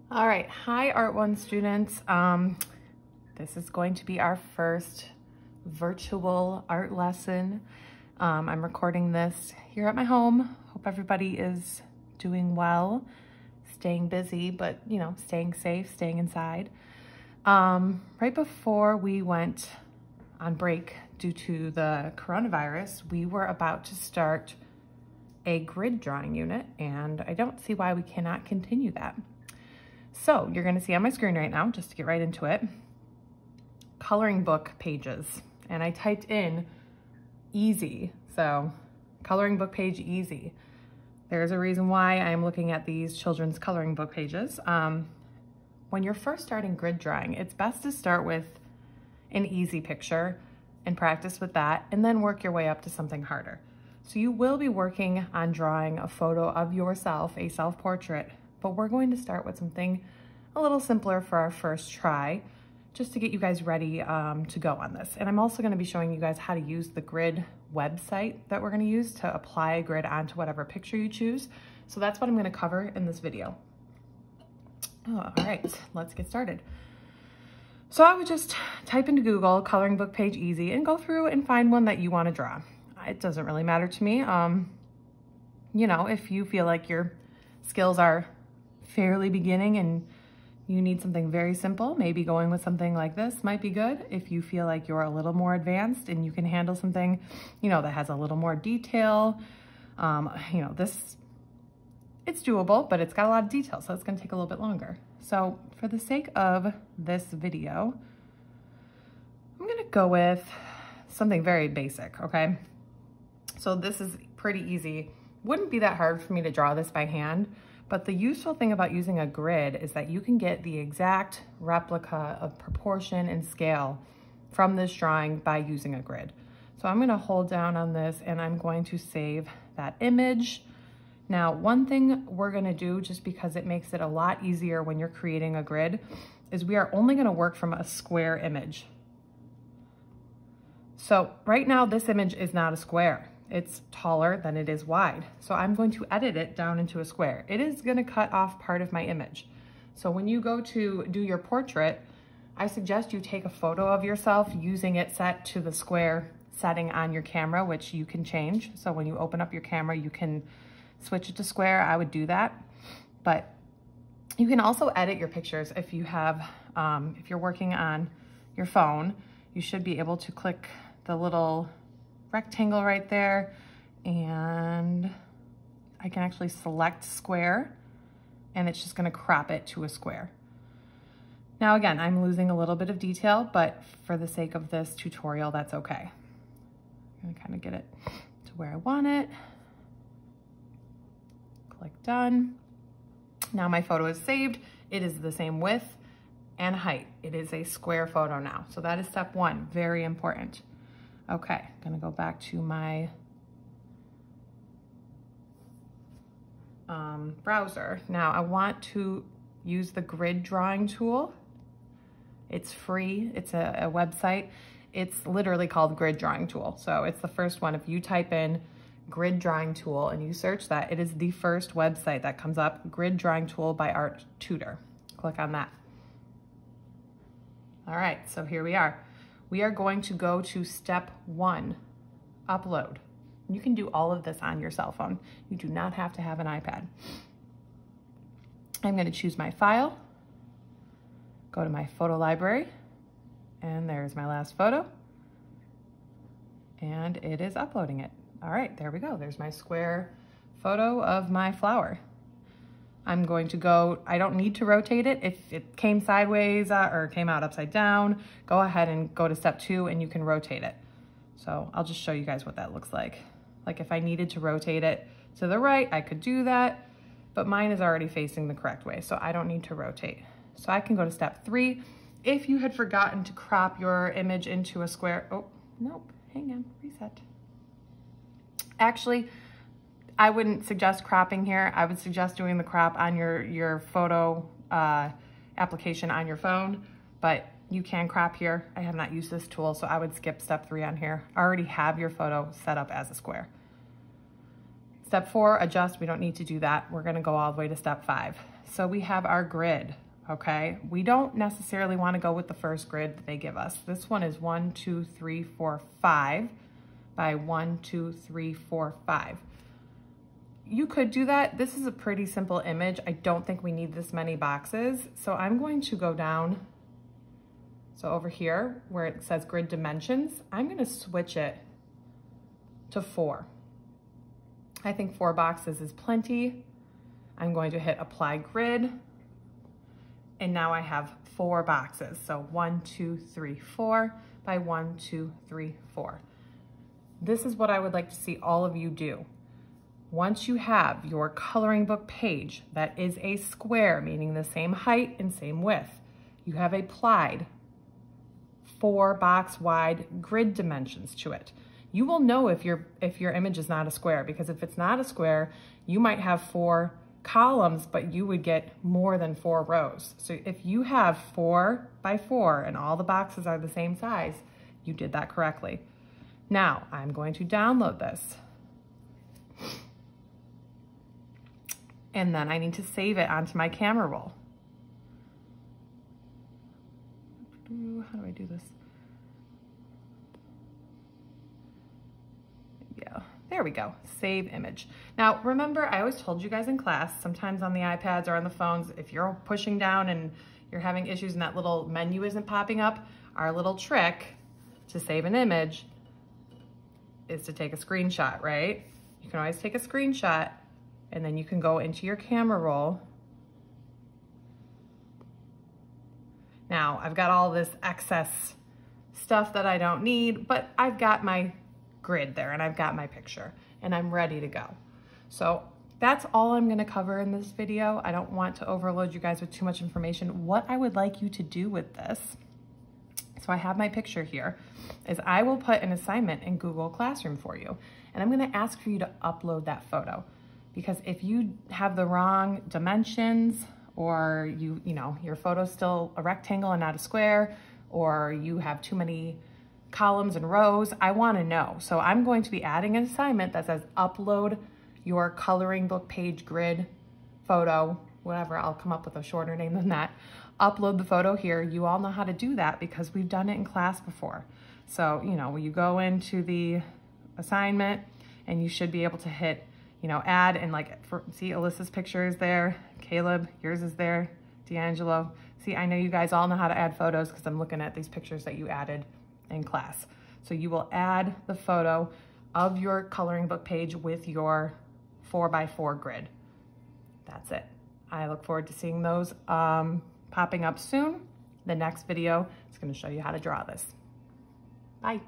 All right, hi Art One students. This is going to be our first virtual art lesson. I'm recording this here at my home. Hope everybody is doing well, staying busy, but staying safe, staying inside. Right before we went on break due to the coronavirus, we were about to start a grid drawing unit, and I don't see why we cannot continue that. So you're gonna see on my screen right now, just to get right into it, coloring book pages. And I typed in easy, so coloring book page easy. There's a reason why I'm looking at these children's coloring book pages. When you're first starting grid drawing, it's best to start with an easy picture and practice with that, and then work your way up to something harder. So you will be working on drawing a photo of yourself, a self-portrait, but we're going to start with something a little simpler for our first try, just to get you guys ready to go on this. And I'm also gonna be showing you guys how to use the grid website that we're gonna use to apply a grid onto whatever picture you choose. So that's what I'm gonna cover in this video. All right, let's get started. So I would just type into Google coloring book page easy and go through and find one that you wanna draw. It doesn't really matter to me. If you feel like your skills are fairly beginning and you need something very simple, maybe going with something like this might be good. If you feel like you're a little more advanced and you can handle something, that has a little more detail, it's doable, but it's got a lot of detail, so it's gonna take a little bit longer. So for the sake of this video, I'm gonna go with something very basic, okay? So this is pretty easy. Wouldn't be that hard for me to draw this by hand, but the useful thing about using a grid is that you can get the exact replica of proportion and scale from this drawing by using a grid. So I'm gonna hold down on this and I'm going to save that image. Now, one thing we're gonna do, just because it makes it a lot easier when you're creating a grid, is we are only gonna work from a square image. So right now, this image is not a square. It's taller than it is wide. So I'm going to edit it down into a square. It is gonna cut off part of my image. So when you go to do your portrait, I suggest you take a photo of yourself using it set to the square setting on your camera, which you can change. So when you open up your camera, you can switch it to square. I would do that. But you can also edit your pictures if you have, if you're working on your phone, you should be able to click the little rectangle right there, and I can actually select square, and it's just gonna crop it to a square. Now again, I'm losing a little bit of detail, but for the sake of this tutorial, that's okay. I'm gonna kind of get it to where I want it. Click done. Now my photo is saved. It is the same width and height. It is a square photo now. So that is step one, very important. Okay, I'm gonna go back to my browser. Now I want to use the grid drawing tool. It's free, it's a website. It's literally called Grid Drawing Tool. So it's the first one. If you type in Grid Drawing Tool and you search that, it is the first website that comes up, Grid Drawing Tool by Art Tutor. Click on that. All right, so here we are. We are going to go to step one, upload. You can do all of this on your cell phone. You do not have to have an iPad. I'm gonna choose my file, go to my photo library, and there's my last photo, and it is uploading it. All right, there we go. There's my square photo of my flower. I'm going to go, I don't need to rotate it. If it came sideways or came out upside down, go ahead and go to step two and you can rotate it. So I'll just show you guys what that looks like. Like if I needed to rotate it to the right, I could do that, but mine is already facing the correct way, so I don't need to rotate. So I can go to step three. If you had forgotten to crop your image into a square, oh, nope, hang on, reset. Actually, I wouldn't suggest cropping here. I would suggest doing the crop on your photo application on your phone, but you can crop here. I have not used this tool, so I would skip step three on here. I already have your photo set up as a square. Step 4, adjust. We don't need to do that. We're gonna go all the way to step 5. So we have our grid, okay? We don't necessarily wanna go with the first grid that they give us. This one is 1, 2, 3, 4, 5 by 1, 2, 3, 4, 5. You could do that. This is a pretty simple image. I don't think we need this many boxes. So I'm going to go down. So over here where it says grid dimensions, I'm gonna switch it to 4. I think 4 boxes is plenty. I'm going to hit apply grid. And now I have 4 boxes. So 1, 2, 3, 4 by 1, 2, 3, 4. This is what I would like to see all of you do. Once you have your coloring book page that is a square, meaning the same height and same width, you have applied 4 box wide grid dimensions to it. You will know if your image is not a square, because if it's not a square, you might have 4 columns, but you would get more than 4 rows. So if you have 4 by 4 and all the boxes are the same size, you did that correctly. Now I'm going to download this. And then I need to save it onto my camera roll. How do I do this? Yeah, there we go, save image. Now remember, I always told you guys in class, sometimes on the iPads or on the phones, if you're pushing down and you're having issues and that little menu isn't popping up, our little trick to save an image is to take a screenshot, right? You can always take a screenshot and then you can go into your camera roll. Now, I've got all this excess stuff that I don't need, but I've got my grid there and I've got my picture and I'm ready to go. So that's all I'm gonna cover in this video. I don't want to overload you guys with too much information. What I would like you to do with this, so I have my picture here, is I will put an assignment in Google Classroom for you. And I'm gonna ask for you to upload that photo. Because if you have the wrong dimensions, or you know, your photo's still a rectangle and not a square, or you have too many columns and rows, I wanna know. So I'm going to be adding an assignment that says upload your coloring book page grid photo, whatever, I'll come up with a shorter name than that. Upload the photo here. You all know how to do that because we've done it in class before. So, you know, you go into the assignment and you should be able to hit, you know, add, and like, see Alyssa's picture is there, Caleb, yours is there, D'Angelo. See, I know you guys all know how to add photos because I'm looking at these pictures that you added in class. So you will add the photo of your coloring book page with your 4x4 grid. That's it. I look forward to seeing those popping up soon. The next video is going to show you how to draw this. Bye.